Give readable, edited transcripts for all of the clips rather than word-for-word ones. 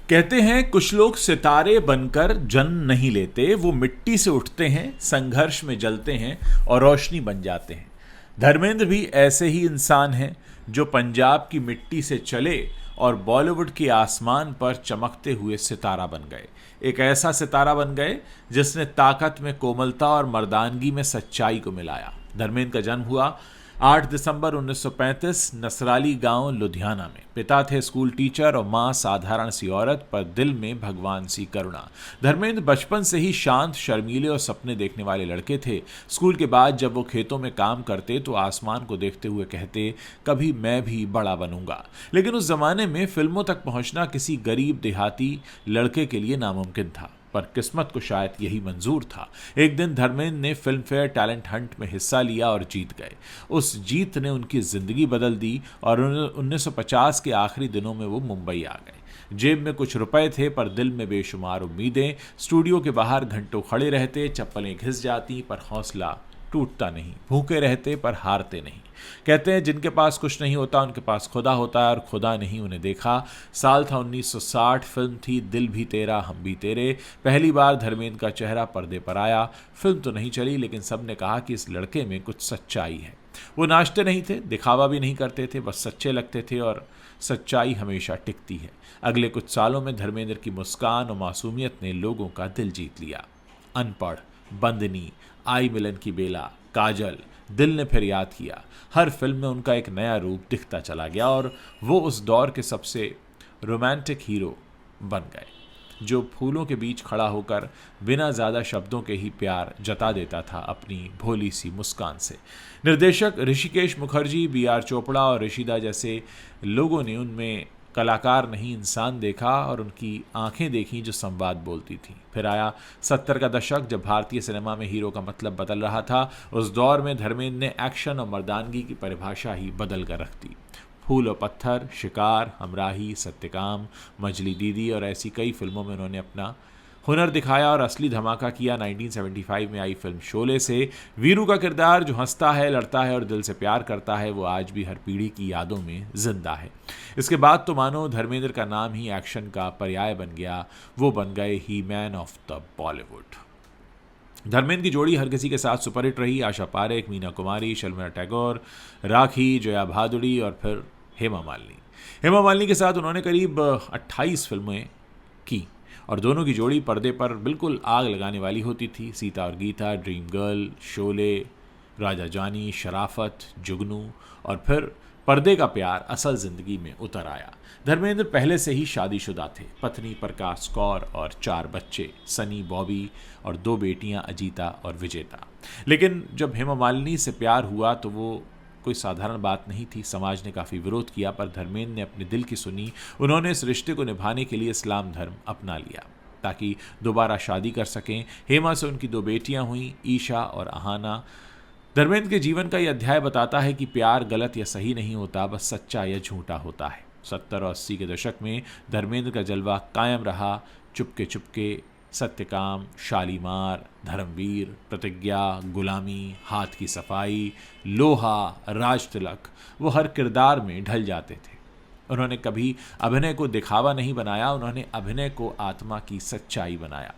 कहते हैं कुछ लोग सितारे बनकर जन्म नहीं लेते, वो मिट्टी से उठते हैं, संघर्ष में जलते हैं और रोशनी बन जाते हैं। धर्मेंद्र भी ऐसे ही इंसान हैं जो पंजाब की मिट्टी से चले और बॉलीवुड के आसमान पर चमकते हुए सितारा बन गए। एक ऐसा सितारा बन गए जिसने ताकत में कोमलता और मर्दानगी में सच्चाई को मिलाया। धर्मेंद्र का जन्म हुआ 8 दिसंबर 1935 नसराली गांव लुधियाना में। पिता थे स्कूल टीचर और मां साधारण सी औरत, पर दिल में भगवान सी करुणा। धर्मेंद्र बचपन से ही शांत, शर्मीले और सपने देखने वाले लड़के थे। स्कूल के बाद जब वो खेतों में काम करते तो आसमान को देखते हुए कहते, कभी मैं भी बड़ा बनूंगा। लेकिन उस जमाने में फिल्मों तक पहुंचना किसी गरीब देहाती लड़के के लिए नामुमकिन था, पर किस्मत को शायद यही मंजूर था। एक दिन धर्मेंद्र ने फिल्म फेयर टैलेंट हंट में हिस्सा लिया और जीत गए। उस जीत ने उनकी जिंदगी बदल दी और 1950 के आखिरी दिनों में वो मुंबई आ गए। जेब में कुछ रुपए थे पर दिल में बेशुमार उम्मीदें। स्टूडियो के बाहर घंटों खड़े रहते, चप्पलें घिस जाती पर हौसला टूटता नहीं। भूखे रहते पर हारते नहीं। कहते हैं जिनके पास कुछ नहीं होता उनके पास खुदा होता है, और खुदा नहीं उन्हें देखा। साल था 1960। फिल्म थी दिल भी तेरा हम भी तेरे। पहली बार धर्मेंद्र का चेहरा पर्दे पर आया। फिल्म तो नहीं चली, लेकिन सबने कहा कि इस लड़के में कुछ सच्चाई है। वो नाचते नहीं थे, दिखावा भी नहीं करते थे, बस सच्चे लगते थे, और सच्चाई हमेशा टिकती है। अगले कुछ सालों में धर्मेंद्र की मुस्कान और मासूमियत ने लोगों का दिल जीत लिया। अनपढ़, बंदनी, आई मिलन की बेला, काजल, दिल ने फिर याद किया। हर फिल्म में उनका एक नया रूप दिखता चला गया और वो उस दौर के सबसे रोमांटिक हीरो बन गए, जो फूलों के बीच खड़ा होकर बिना ज़्यादा शब्दों के ही प्यार जता देता था अपनी भोली सी मुस्कान से। निर्देशक ऋषिकेश मुखर्जी, बी आर चोपड़ा और ऋषिदा जैसे लोगों ने उनमें कलाकार नहीं इंसान देखा और उनकी आंखें देखी जो संवाद बोलती थी। फिर आया 70 का दशक, जब भारतीय सिनेमा में हीरो का मतलब बदल रहा था। उस दौर में धर्मेंद्र ने एक्शन और मर्दानगी की परिभाषा ही बदल कर रख दी। फूल और पत्थर, शिकार, हमराही, सत्यकाम, मजली दीदी और ऐसी कई फिल्मों में उन्होंने अपना हुनर दिखाया और असली धमाका किया 1975 में आई फिल्म शोले से। वीरू का किरदार जो हंसता है, लड़ता है और दिल से प्यार करता है, वो आज भी हर पीढ़ी की यादों में जिंदा है। इसके बाद तो मानो धर्मेंद्र का नाम ही एक्शन का पर्याय बन गया। वो बन गए he man of the Bollywood. Dharmendra की जोड़ी हर किसी के साथ सुपरहिट रही। आशा पारेख, मीना कुमारी, शर्मिला टैगोर, राखी, जया भादुड़ी और फिर हेमा मालिनी। हेमा मालिनी के साथ उन्होंने करीब 28 फिल्में की और दोनों की जोड़ी पर्दे पर बिल्कुल आग लगाने वाली होती थी। सीता और गीता, ड्रीम गर्ल, शोले, राजा जानी, शराफत, जुगनू और फिर पर्दे का प्यार असल जिंदगी में उतर आया। धर्मेंद्र पहले से ही शादीशुदा थे। पत्नी प्रकाश कौर और 4 बच्चे, सनी, बॉबी और 2 बेटियां अजीता और विजेता। लेकिन जब हेमा मालिनी से प्यार हुआ तो वो कोई साधारण बात नहीं थी। समाज ने काफ़ी विरोध किया, पर धर्मेंद्र ने अपने दिल की सुनी। उन्होंने इस रिश्ते को निभाने के लिए इस्लाम धर्म अपना लिया ताकि दोबारा शादी कर सकें। हेमा से उनकी 2 बेटियां हुईं, ईशा और अहाना। धर्मेंद्र के जीवन का यह अध्याय बताता है कि प्यार गलत या सही नहीं होता, बस सच्चा या झूठा होता है। 70 और 80 के दशक में धर्मेंद्र का जलवा कायम रहा। चुपके चुपके, सत्यकाम, शालीमार, धर्मवीर, प्रतिज्ञा, गुलामी, हाथ की सफाई, लोहा, राज तिलक, वो हर किरदार में ढल जाते थे। उन्होंने कभी अभिनय को दिखावा नहीं बनाया, उन्होंने अभिनय को आत्मा की सच्चाई बनाया।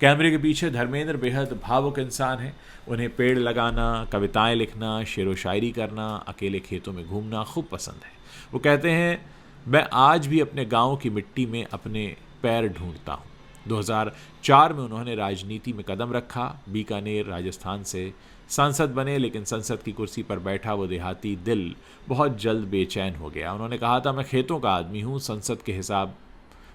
कैमरे के पीछे धर्मेंद्र बेहद भावुक इंसान हैं। उन्हें पेड़ लगाना, कविताएं लिखना, शेर व शायरी करना, अकेले खेतों में घूमना खूब पसंद है। वो कहते हैं, मैं आज भी अपने गाँव की मिट्टी में अपने पैर ढूंढता हूँ। 2004 में उन्होंने राजनीति में कदम रखा। बीकानेर, राजस्थान से सांसद बने, लेकिन संसद की कुर्सी पर बैठा वो देहाती दिल बहुत जल्द बेचैन हो गया। उन्होंने कहा था, मैं खेतों का आदमी हूँ, संसद के हिसाब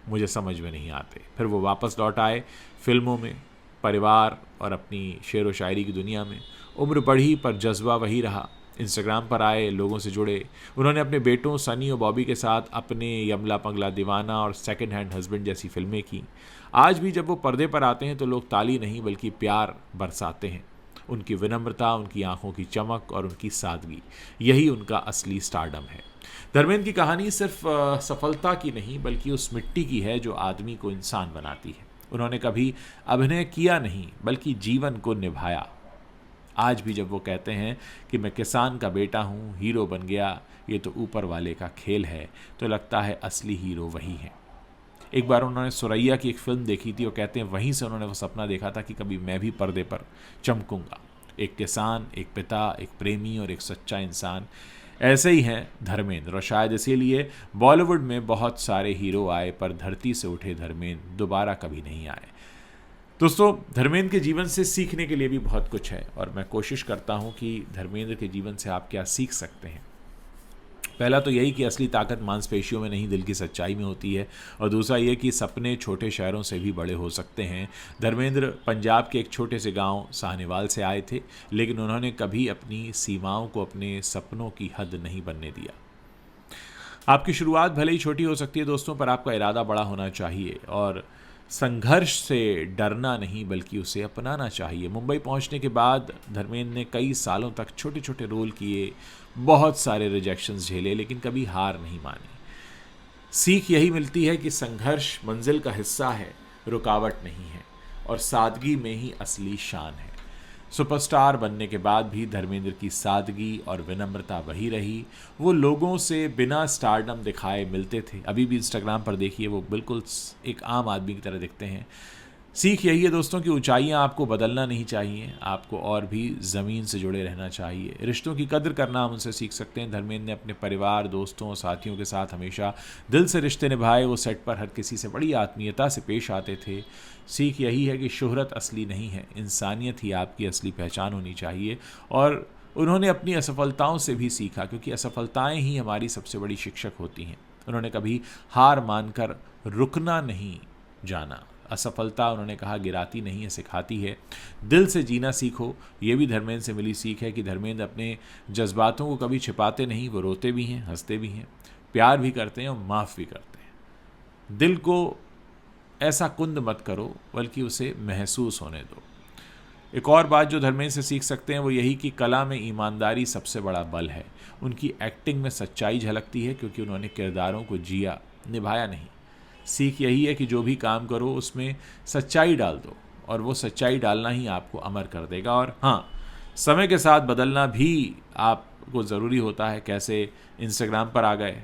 मुझे समझ में नहीं आते। फिर वो वापस लौट आए फिल्मों में, परिवार और अपनी शेर व शायरी की दुनिया में। उम्र बढ़ी पर जज्बा वही रहा। इंस्टाग्राम पर आए, लोगों से जुड़े। उन्होंने अपने बेटों सनी और बॉबी के साथ अपने यमला पंगला दीवाना और सेकंड हैंड हस्बैंड जैसी फिल्में की। आज भी जब वो पर्दे पर आते हैं तो लोग ताली नहीं बल्कि प्यार बरसाते हैं। उनकी विनम्रता, उनकी आंखों की चमक और उनकी सादगी, यही उनका असली स्टारडम है। धर्मेंद्र की कहानी सिर्फ सफलता की नहीं बल्कि उस मिट्टी की है जो आदमी को इंसान बनाती है। उन्होंने कभी अभिनय किया नहीं बल्कि जीवन को निभाया। आज भी जब वो कहते हैं कि मैं किसान का बेटा हूँ, हीरो बन गया, ये तो ऊपर वाले का खेल है, तो लगता है असली हीरो वही है। एक बार उन्होंने सुरैया की एक फ़िल्म देखी थी और कहते हैं वहीं से उन्होंने वो सपना देखा था कि कभी मैं भी पर्दे पर चमकूंगा। एक किसान, एक पिता, एक प्रेमी और एक सच्चा इंसान, ऐसे ही हैं धर्मेंद्र। और शायद इसीलिए बॉलीवुड में बहुत सारे हीरो आए पर धरती से उठे धर्मेंद्र दोबारा कभी नहीं आए। दोस्तों, धर्मेंद्र के जीवन से सीखने के लिए भी बहुत कुछ है और मैं कोशिश करता हूँ कि धर्मेंद्र के जीवन से आप क्या सीख सकते हैं। पहला तो यही कि असली ताकत मांसपेशियों में नहीं, दिल की सच्चाई में होती है। और दूसरा ये कि सपने छोटे शहरों से भी बड़े हो सकते हैं। धर्मेंद्र पंजाब के एक छोटे से गांव साहनेवाल से आए थे, लेकिन उन्होंने कभी अपनी सीमाओं को अपने सपनों की हद नहीं बनने दिया। आपकी शुरुआत भले ही छोटी हो सकती है दोस्तों, पर आपका इरादा बड़ा होना चाहिए और संघर्ष से डरना नहीं बल्कि उसे अपनाना चाहिए। मुंबई पहुंचने के बाद धर्मेंद्र ने कई सालों तक छोटे छोटे रोल किए, बहुत सारे रिजेक्शंस झेले, लेकिन कभी हार नहीं मानी। सीख यही मिलती है कि संघर्ष मंजिल का हिस्सा है, रुकावट नहीं है, और सादगी में ही असली शान है। सुपरस्टार बनने के बाद भी धर्मेंद्र की सादगी और विनम्रता वही रही। वो लोगों से बिना स्टारडम दिखाए मिलते थे। अभी भी इंस्टाग्राम पर देखिए, वो बिल्कुल एक आम आदमी की तरह दिखते हैं। सीख यही है दोस्तों कि ऊंचाइयां आपको बदलना नहीं चाहिए, आपको और भी ज़मीन से जुड़े रहना चाहिए। रिश्तों की कदर करना हम उनसे सीख सकते हैं। धर्मेंद्र ने अपने परिवार, दोस्तों और साथियों के साथ हमेशा दिल से रिश्ते निभाए। वो सेट पर हर किसी से बड़ी आत्मीयता से पेश आते थे। सीख यही है कि शोहरत असली नहीं है, इंसानियत ही आपकी असली पहचान होनी चाहिए। और उन्होंने अपनी असफलताओं से भी सीखा, क्योंकि असफलताएं ही हमारी सबसे बड़ी शिक्षक होती हैं। उन्होंने कभी हार मानकर रुकना नहीं जाना। असफलता, उन्होंने कहा, गिराती नहीं है, सिखाती है। दिल से जीना सीखो। ये भी धर्मेंद्र से मिली सीख है कि धर्मेंद्र अपने जज्बातों को कभी छिपाते नहीं। वो रोते भी हैं, हंसते भी हैं, प्यार भी करते हैं और माफ़ भी करते हैं। दिल को ऐसा कुंद मत करो, बल्कि उसे महसूस होने दो। एक और बात जो धर्मेंद्र से सीख सकते हैं वो यही कि कला में ईमानदारी सबसे बड़ा बल है। उनकी एक्टिंग में सच्चाई झलकती है, क्योंकि उन्होंने किरदारों को जिया, निभाया नहीं। सीख यही है कि जो भी काम करो उसमें सच्चाई डाल दो, और वो सच्चाई डालना ही आपको अमर कर देगा। और हाँ, समय के साथ बदलना भी आपको ज़रूरी होता है। कैसे इंस्टाग्राम पर आ गए,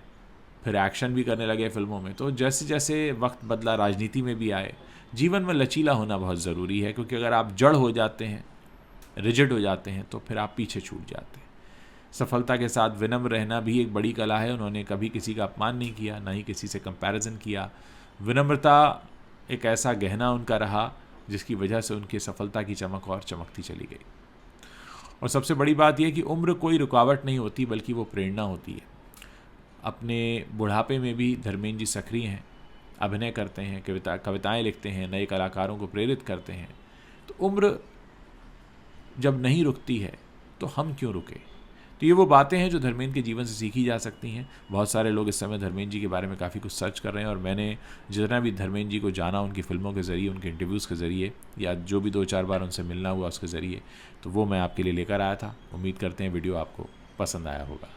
फिर एक्शन भी करने लगे फिल्मों में, तो जैसे जैसे वक्त बदला राजनीति में भी आए। जीवन में लचीला होना बहुत ज़रूरी है, क्योंकि अगर आप जड़ हो जाते हैं, रिजिड हो जाते हैं, तो फिर आप पीछे छूट जाते हैं। सफलता के साथ विनम्र रहना भी एक बड़ी कला है। उन्होंने कभी किसी का अपमान नहीं किया, ना ही किसी से कंपैरिजन किया। विनम्रता एक ऐसा गहना उनका रहा जिसकी वजह से उनकी सफलता की चमक और चमकती चली गई। और सबसे बड़ी बात यह कि उम्र कोई रुकावट नहीं होती, बल्कि वो प्रेरणा होती है। अपने बुढ़ापे में भी धर्मेंद्र जी सक्रिय हैं, अभिनय करते हैं, कविताएं लिखते हैं, नए कलाकारों को प्रेरित करते हैं। तो उम्र जब नहीं रुकती है तो हम क्यों रुके। तो ये वो बातें हैं जो धर्मेंद्र के जीवन से सीखी जा सकती हैं। बहुत सारे लोग इस समय धर्मेंद्र जी के बारे में काफ़ी कुछ सर्च कर रहे हैं, और मैंने जितना भी धर्मेंद्र जी को जाना उनकी फ़िल्मों के ज़रिए, उनके इंटरव्यूज़ के ज़रिए, या जो भी 2-4 बार उनसे मिलना हुआ उसके ज़रिए, तो वो मैं आपके लिए लेकर आया था। उम्मीद करते हैं वीडियो आपको पसंद आया होगा।